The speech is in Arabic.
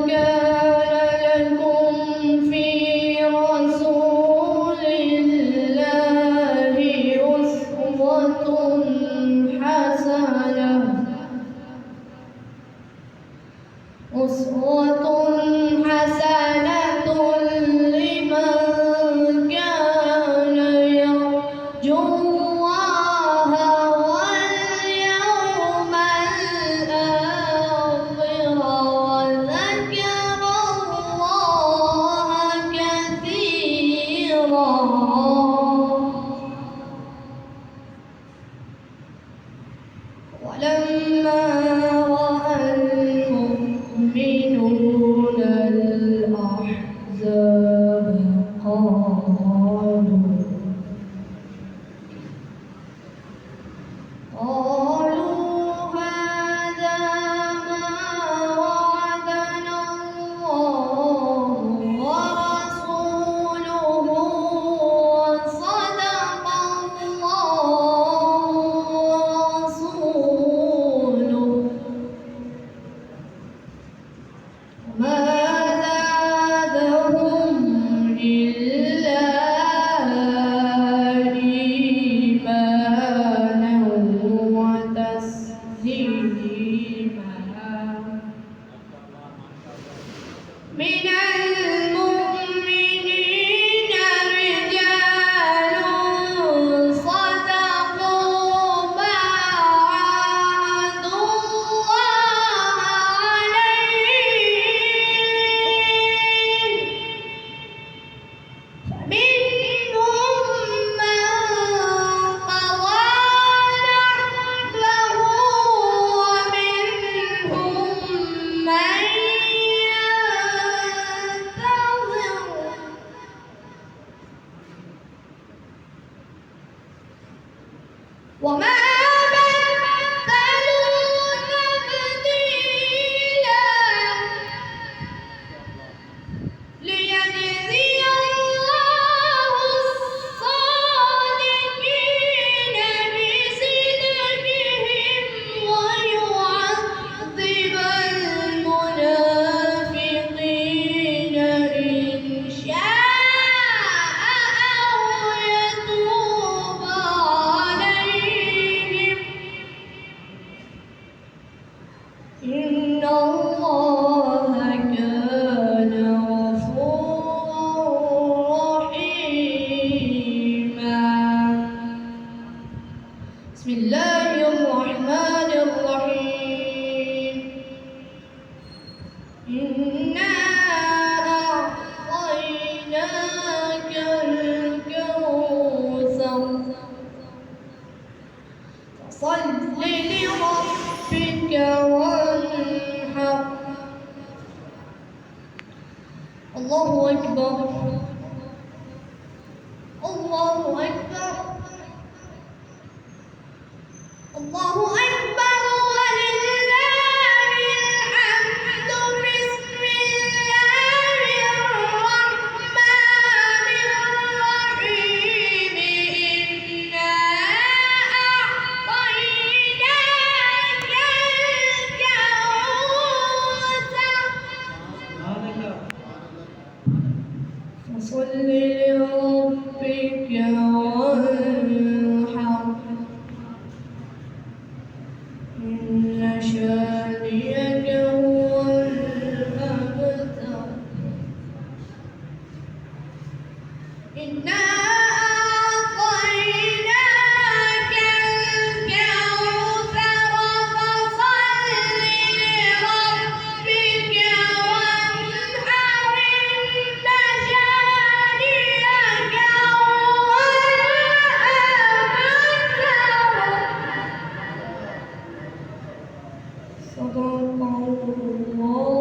كان لكم في رسول الله أسوة حسنة لمن كان يرجو الله واليوم الآخر وذكر الله كثيرا. ولما رأى المؤمنون الأحزاب قالوا هذا ما وعدنا الله ورسوله وصدق الله ورسوله وما زادهم إلا إيمانا وتسليما. من المؤمنين رجال صدقوا ما عاهدوا الله عليه فمنهم من قضى نحبه ومنهم من ينتظر وما بدلوا تبديلا ليجزي الله الصادقين بصدقهم ويعذب المنافقين إن شاء أو يتوب عليهم إن الله كان غفورا رحيما. بسم الله الرحمن الرحيم. إنا أعطيناك الكوثر فصل لربك وانحر. الله أكبر الله أكبر الله أكبر ولله الحمد. بسم الله الرحمن الرحيم. إنا أعطيناك الكوثر فصل لربك وانحر إن شانئك هو الأبتر. إنا أعطيناك الكوثر فصل لربك وانحر إن شانئك هو الأبتر. صدق الله